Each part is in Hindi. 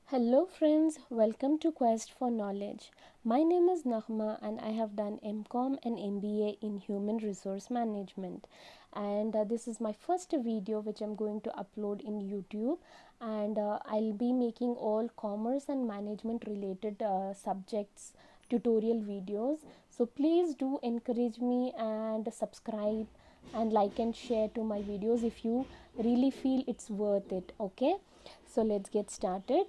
Hello friends, welcome to Quest for Knowledge. My name is Nahma and I have done MCOM and MBA in Human Resource Management. And this is my first video which I'm going to upload in YouTube, and I'll be making all commerce and management related subjects tutorial videos. So please do encourage me and subscribe and like and share to my videos if you really feel it's worth it. Okay, so let's get started.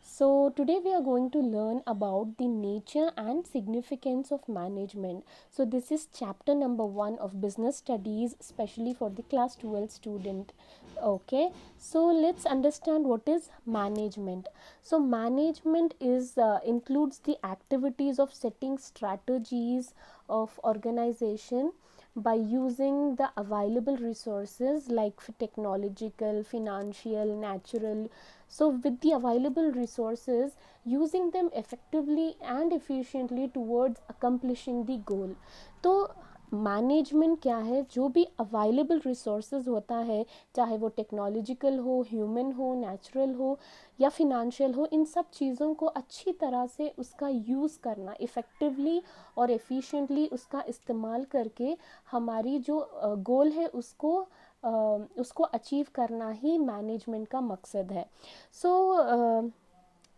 So, today we are going to learn about the nature and significance of management. So, this is chapter number 1 of business studies, especially for the class 12 student. Okay, so let's understand what is management. So, management is includes the activities of setting strategies of organization by using the available resources like technological, financial, natural. So with the available resources, using them effectively and efficiently towards accomplishing the goal. तो मैनेजमेंट क्या है, जो भी अवेलेबल रिसोर्सेज होता है, चाहे वो टेक्नोलॉजिकल हो, ह्यूमन हो, नेचुरल हो या फिनेंशियल हो, इन सब चीज़ों को अच्छी तरह से उसका यूज़ करना, इफ़ेक्टिवली और एफिशिएंटली उसका इस्तेमाल करके हमारी जो गोल है उसको अचीव करना ही मैनेजमेंट का मकसद है. सो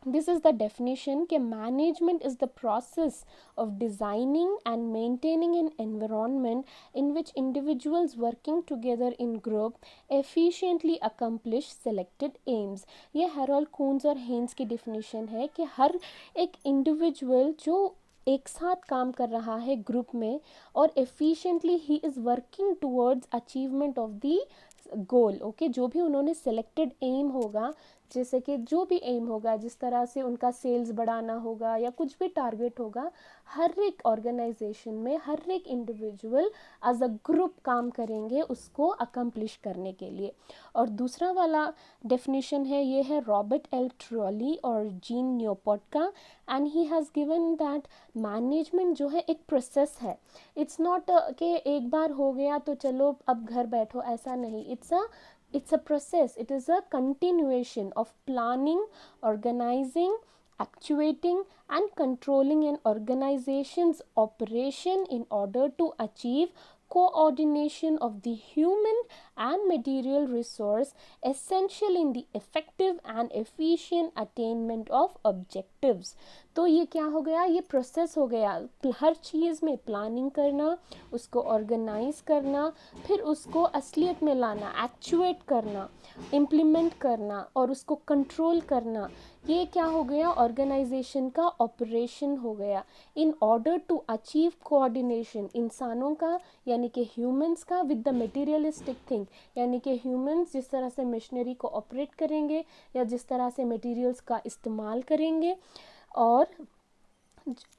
this is the definition कि management is the process of designing and maintaining an environment in which individuals working together in group efficiently accomplish selected aims. ये हेरोल्ड कून्स और हेन्स की definition है कि हर एक individual जो एक साथ काम कर रहा है ग्रुप में और efficiently he is working towards achievement of the goal. Okay, जो भी उन्होंने सेलेक्टेड एम होगा, जैसे कि जो भी एम होगा, जिस तरह से उनका सेल्स बढ़ाना होगा या कुछ भी टारगेट होगा, हर एक ऑर्गेनाइजेशन में हर एक इंडिविजुअल एज अ ग्रुप काम करेंगे उसको अकम्प्लिश करने के लिए. और दूसरा वाला डेफिनेशन है, ये है रॉबर्ट एल ट्रॉली और जीन न्यूपोर्ट का, and he has given that management जो है एक प्रोसेस है. इट्स नॉट कि एक बार हो गया तो चलो अब घर बैठो, ऐसा नहीं. It's a process. It is a continuation of planning, organizing, actuating and controlling an organization's operation in order to achieve coordination of the human and material resource essential in the effective and efficient attainment of objectives. तो ये क्या हो गया, ये प्रोसेस हो गया. हर चीज़ में प्लानिंग करना, उसको ऑर्गेनाइज करना, फिर उसको असलियत में लाना, एक्चुएट करना, इम्प्लीमेंट करना और उसको कंट्रोल करना. ये क्या हो गया, ऑर्गेनाइजेशन का ऑपरेशन हो गया. In order to achieve coordination इंसानों का यानी कि ह्यूमंस का विद द मटेरियलिस्टिक थिंग, यानी कि ह्यूमंस जिस तरह से मशीनरी को ऑपरेट करेंगे या जिस तरह से मटेरियल्स का इस्तेमाल करेंगे और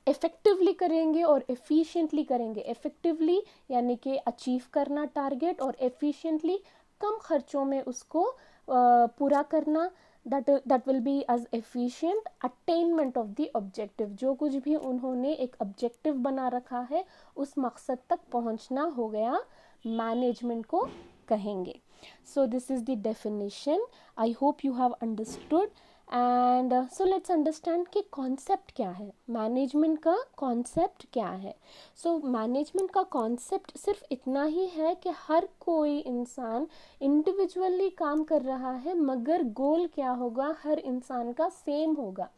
इफ़ेक्टिवली करेंगे और एफिशिएंटली करेंगे. इफ़ेक्टिवली यानी कि अचीव करना टारगेट, और एफिशिएंटली कम खर्चों में उसको पूरा करना. that will be as efficient attainment of the objective. जो कुछ भी उन्होंने एक ऑब्जेक्टिव बना रखा है उस मकसद तक पहुंचना हो गया, मैनेजमेंट को कहेंगे. So this is the definition. I hope you have understood. And so let's understand कि कॉन्सेप्ट क्या है, मैनेजमेंट का कॉन्सेप्ट क्या है. सो मैनेजमेंट का कॉन्सेप्ट सिर्फ इतना ही है कि हर कोई इंसान इंडिविजुअली काम कर रहा है, मगर गोल क्या होगा, हर इंसान का सेम होगा.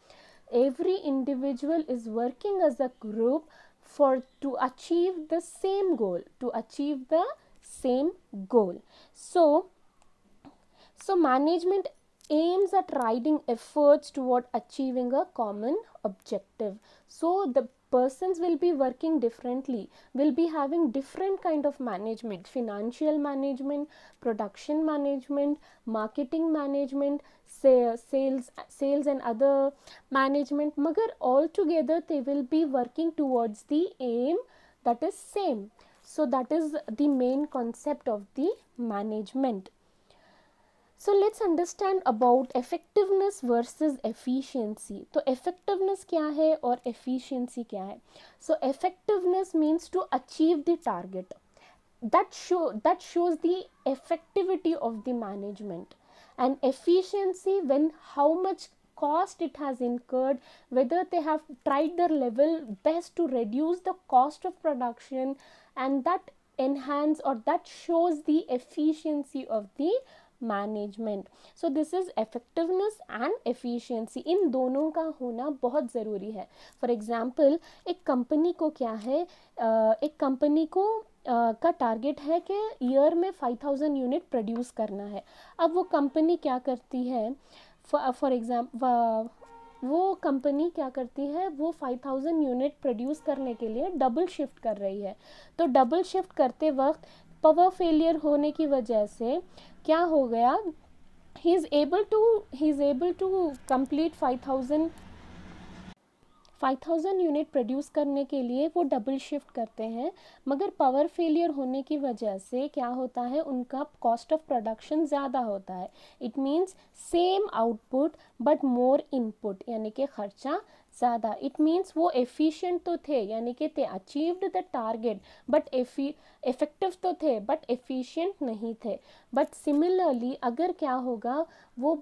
Every individual is working as a group for to achieve the same goal, to achieve the same goal. So management aims at guiding efforts toward achieving a common objective. So the persons will be working differently, will be having different kind of management: financial management, production management, marketing management, sales and other management, magar all together they will be working towards the aim that is same. So that is the main concept of the management. So let's understand about effectiveness versus efficiency. तो effectiveness क्या है और efficiency क्या है. So effectiveness means to achieve the target. That shows the effectivity of the management. And efficiency, when how much cost it has incurred, whether they have tried their level best to reduce the cost of production, and that enhance or that shows the efficiency of the management. So this is effectiveness and efficiency, इन दोनों का होना बहुत ज़रूरी है. फॉर एग्जांपल एक कंपनी को क्या है, एक कंपनी को का टारगेट है कि ईयर में 5000 यूनिट प्रोड्यूस करना है. अब वो कंपनी क्या करती है, फॉर एग्जाम्पल वो कंपनी क्या करती है, वो 5000 यूनिट प्रोड्यूस करने के लिए डबल शिफ्ट कर रही है. तो डबल शिफ्ट करते वक्त पावर फेलियर होने की वजह से क्या हो गया, he is able to complete 5000 unit produce करने के लिए वो डबल शिफ्ट करते हैं, मगर पावर फेलियर होने की वजह से क्या होता है, उनका कॉस्ट ऑफ प्रोडक्शन ज़्यादा होता है. It means same output but more input, यानी कि खर्चा ज़्यादा. इट मीन्स वो एफिशिएंट तो थे, यानी कि they achieved the target, but effective तो थे बट एफिशिएंट नहीं थे. बट सिमिलरली अगर क्या होगा, वो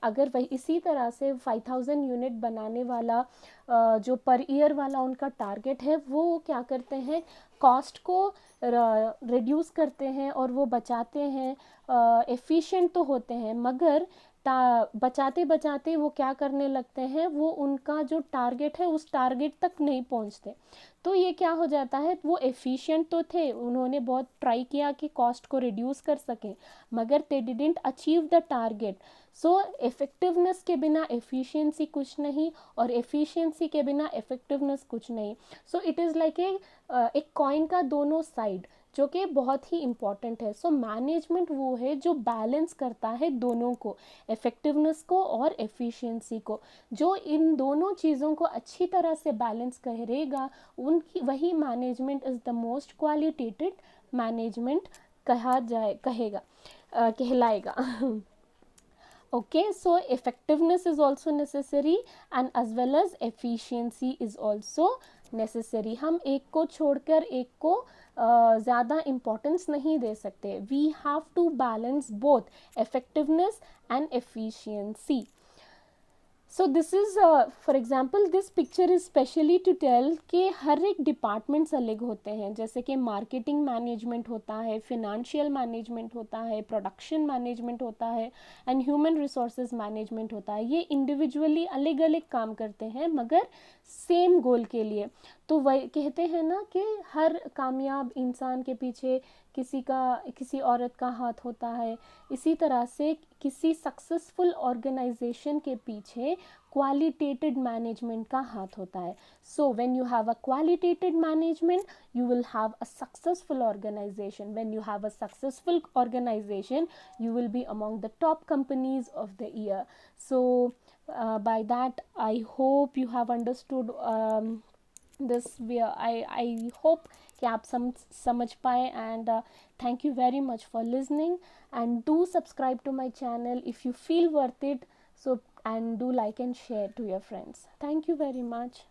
अगर वही इसी तरह से 5000 यूनिट बनाने वाला जो पर ईयर वाला उनका टारगेट है, वो क्या करते हैं, कॉस्ट को रिड्यूस करते हैं और वो बचाते हैं, एफिशिएंट तो होते हैं, मगर बचाते बचाते वो क्या करने लगते हैं, वो उनका जो टारगेट है उस टारगेट तक नहीं पहुंचते. तो ये क्या हो जाता है, वो एफिशिएंट तो थे, उन्होंने बहुत ट्राई किया कि कॉस्ट को रिड्यूस कर सकें, मगर they didn't achieve the target. So effectiveness के बिना एफिशिएंसी कुछ नहीं, और एफिशिएंसी के बिना इफ़ेक्टिवनेस कुछ नहीं. सो इट इज़ लाइक एक कॉइन का दोनों साइड, जो कि बहुत ही इम्पॉर्टेंट है. सो मैनेजमेंट वो है जो बैलेंस करता है दोनों को, इफ़ेक्टिवनेस को और एफिशिएंसी को. जो इन दोनों चीज़ों को अच्छी तरह से बैलेंस करेगा, उनकी वही management is the most qualitated management कहलाएगा. Okay, so effectiveness is also necessary and as well as efficiency is also necessary. हम एक को छोड़कर एक को ज़्यादा importance नहीं दे सकते. We have to balance both effectiveness and efficiency. So this is for example this picture is specially to tell कि हर एक डिपार्टमेंट्स अलग होते हैं, जैसे कि मार्केटिंग मैनेजमेंट होता है, फिनेंशियल मैनेजमेंट होता है, प्रोडक्शन मैनेजमेंट होता है, एंड ह्यूमन रिसोर्सेज मैनेजमेंट होता है. ये इंडिविजुअली अलग अलग काम करते हैं मगर सेम गोल के लिए. तो वही कहते हैं ना कि हर कामयाब इंसान के पीछे किसी औरत का हाथ होता है. इसी तरह से किसी सक्सेसफुल ऑर्गेनाइजेशन के पीछे क्वालिटेटेड मैनेजमेंट का हाथ होता है. So when you have a qualitated management you will have a successful organization. When you have a successful organization, you will be among the top companies of the year. So by that I hope you have understood this. I hope कि आप समझ पाए, and thank you very much for listening, and do subscribe to my channel if you feel worth it. So and do like and share to your friends. Thank you very much.